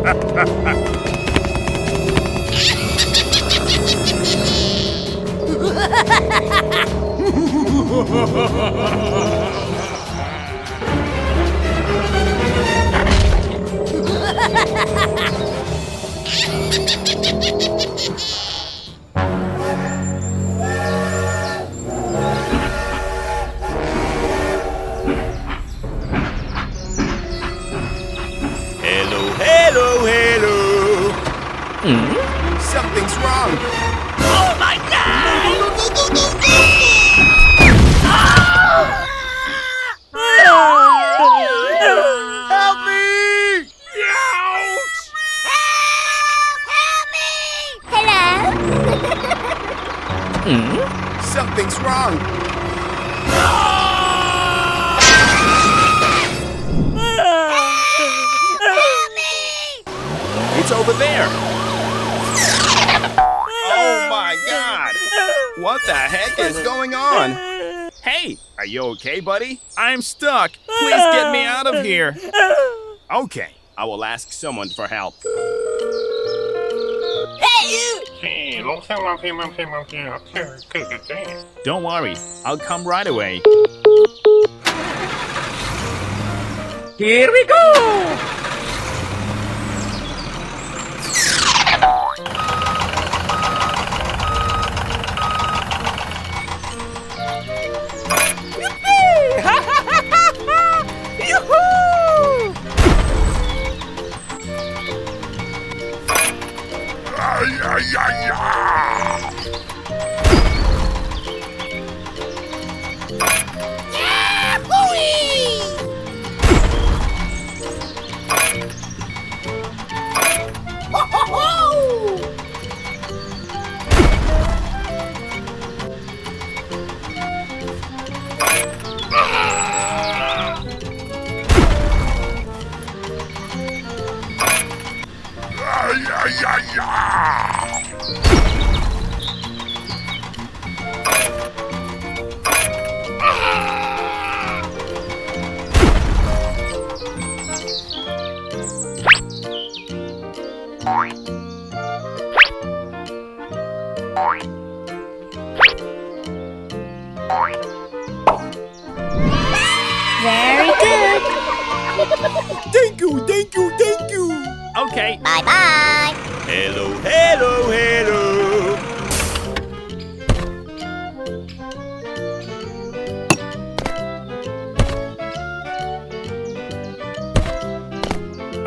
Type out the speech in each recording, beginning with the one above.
Hello. Something's wrong. Oh my God! Help me! Ouch! Help me! Hello? Something's wrong. Help me! It's over there. Oh my God! What the heck is going on? Hey, are you okay, buddy? I'm stuck. Please get me out of here. Okay, I will ask someone for help. Hey, you! Don't worry, I'll come right away. Here we go! Very good. Thank you. Okay. Bye-bye. Hello.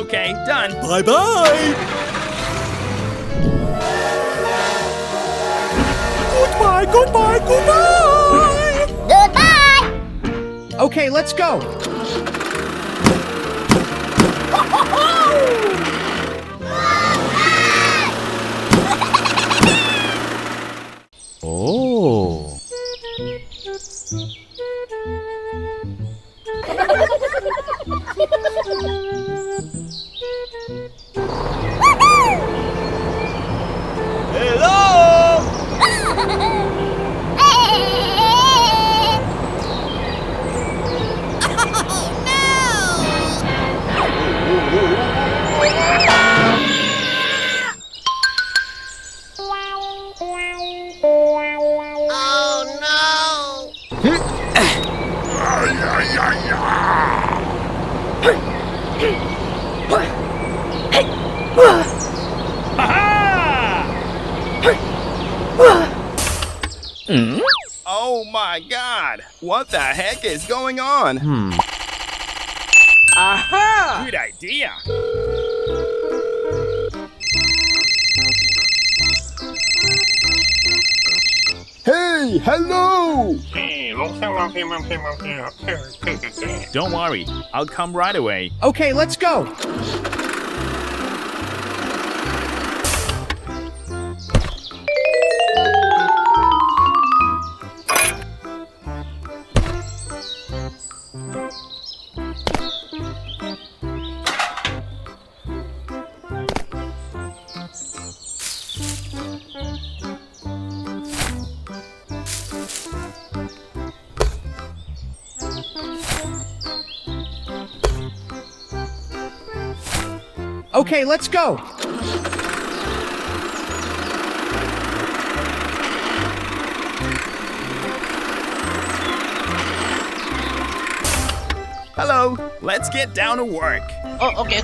Okay, done. Bye-bye. Goodbye. Goodbye. Okay, let's go. Oh. Hello. Oh my God! What the heck is going on? Aha! Good idea. Hey, hello! Don't worry, I'll come right away. Okay, let's go. Okay, let's go. Hello, let's get down to work. Oh, okay.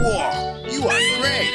Whoa, you are great!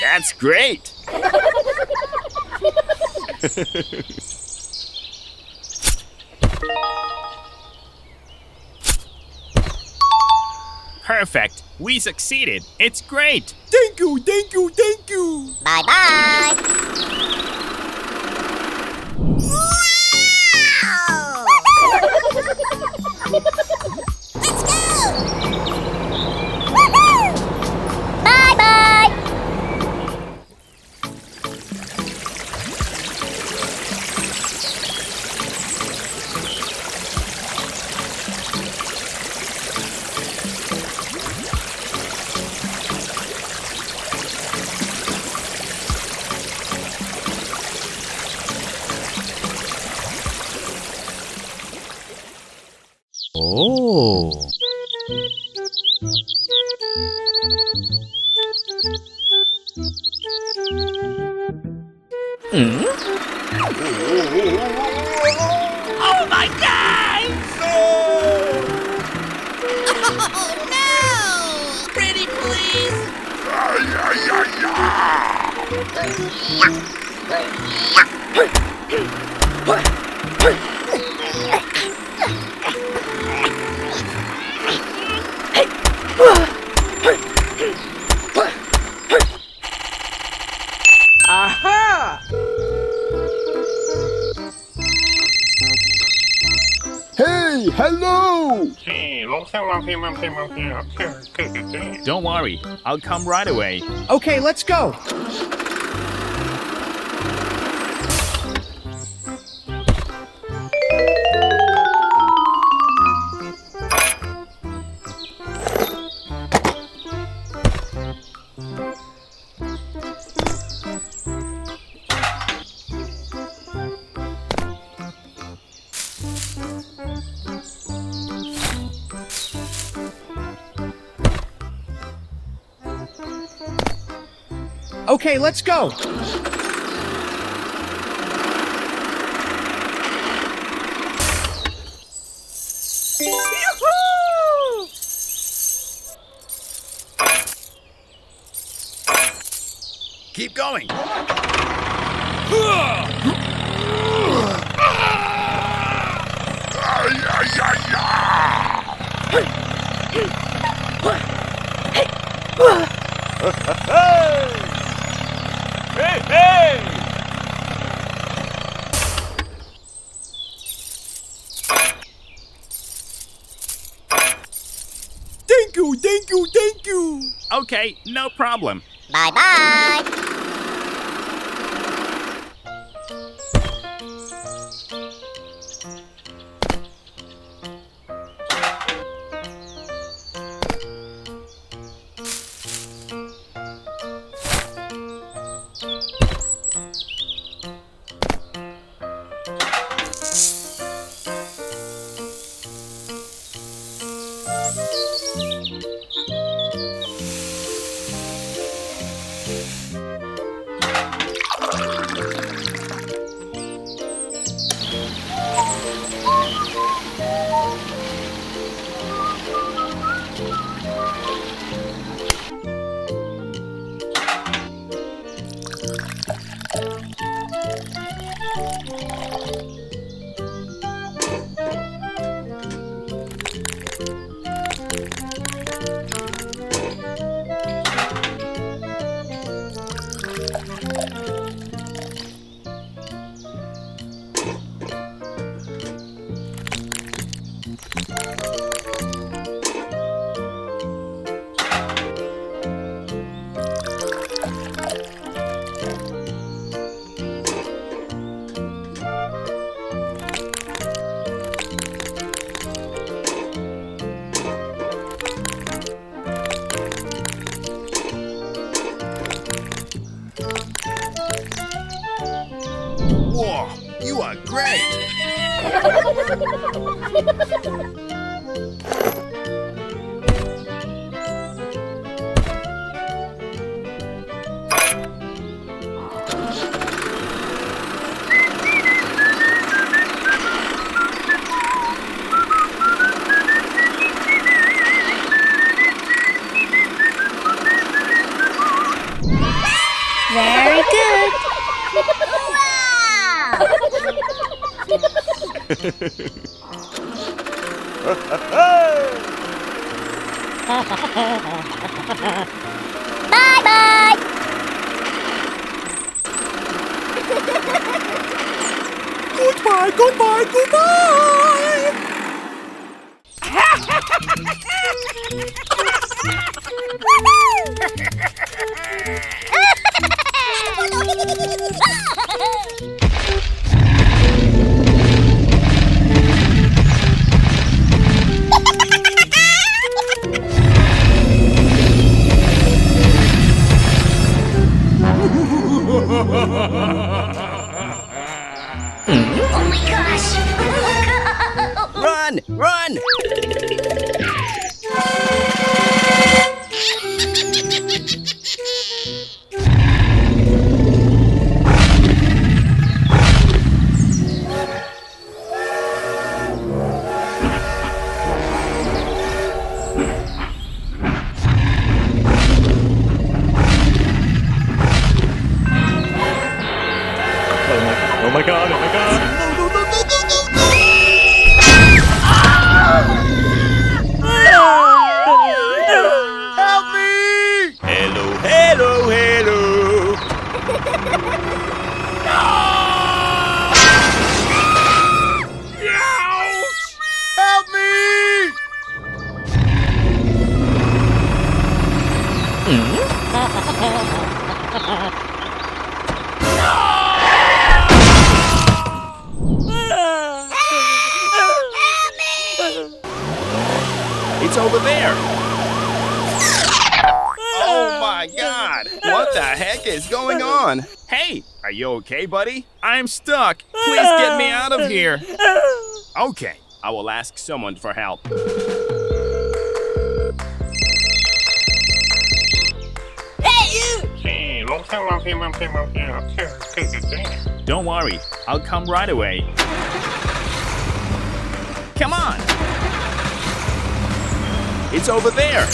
That's great! Perfect! We succeeded! It's great! Thank you, thank you, thank you. Bye bye. Oh. Oh my God! Oh no! Pretty please! Aha! Hey, hello! Don't worry, I'll come right away. Okay, let's go. Okay, let's go. Yoo-hoo! Keep going. Hey, hey! Thank you, thank you, thank you! Okay, no problem. Bye-bye. Whoa, you are great. Very good. Bye-bye. Goodbye, goodbye, goodbye. Oh my gosh. Run, run. my god, oh my god. Help me! Hello, hello, hello! Help me! It's over there. Oh my god! What the heck is going on? Hey, are you okay, buddy? I'm stuck. Please get me out of here. Okay, I will ask someone for help. Don't worry, I'll come right away. Come on! It's over there!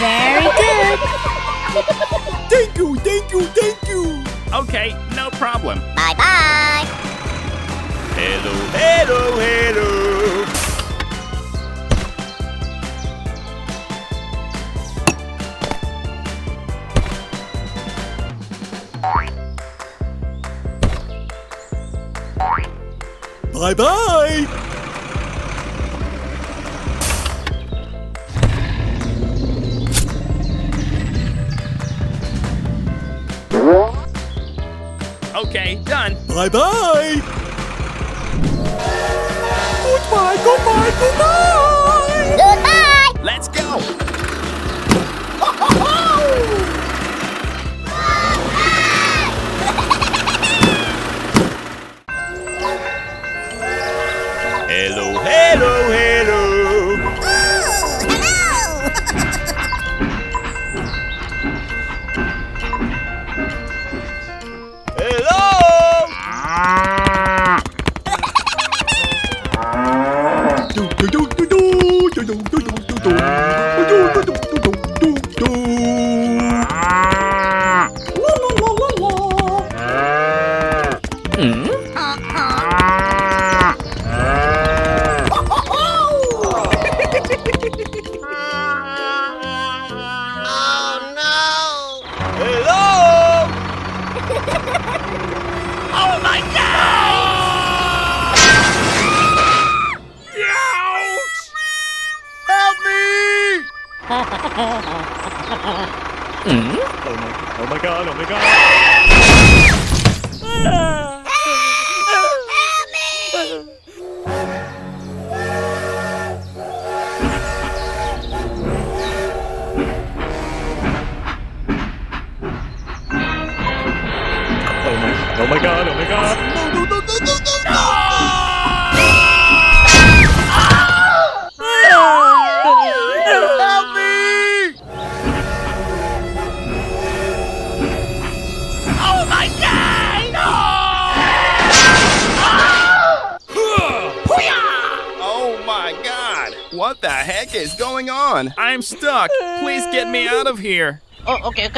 Very good. Thank you, thank you, thank you. Okay, no problem. Bye-bye. Hello, hello, hello! Bye-bye. Okay, done. Bye-bye. Goodbye, goodbye, goodbye. Goodbye. Let's go! Hello, hello, hello! Oh my god, oh my god. Oh my god, oh my god. Help me! Oh my god! Oh my god! What the heck is going on? I'm stuck. Please get me out of here. Oh, okay.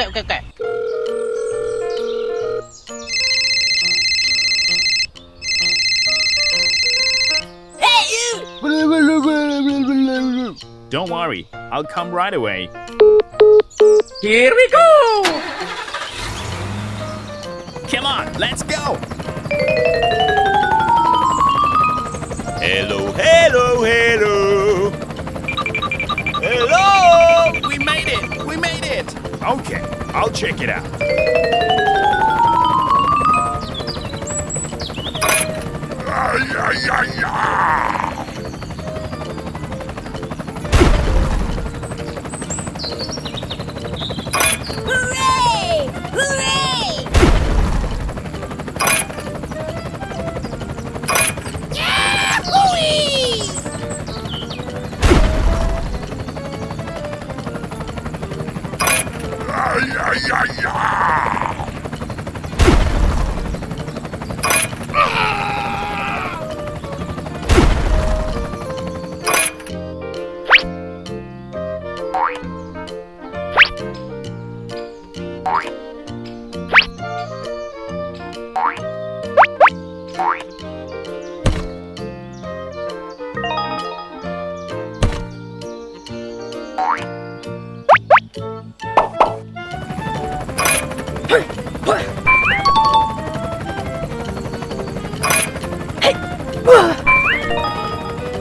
Don't worry, I'll come right away. Here we go! Come on, let's go! Hello, hello, hello. Hello. We made it! We made it! Okay, I'll check it out. Hooray! Hooray! Yahoo!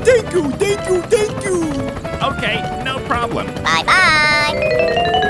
Thank you, thank you, thank you. Okay, no problem. Bye-bye.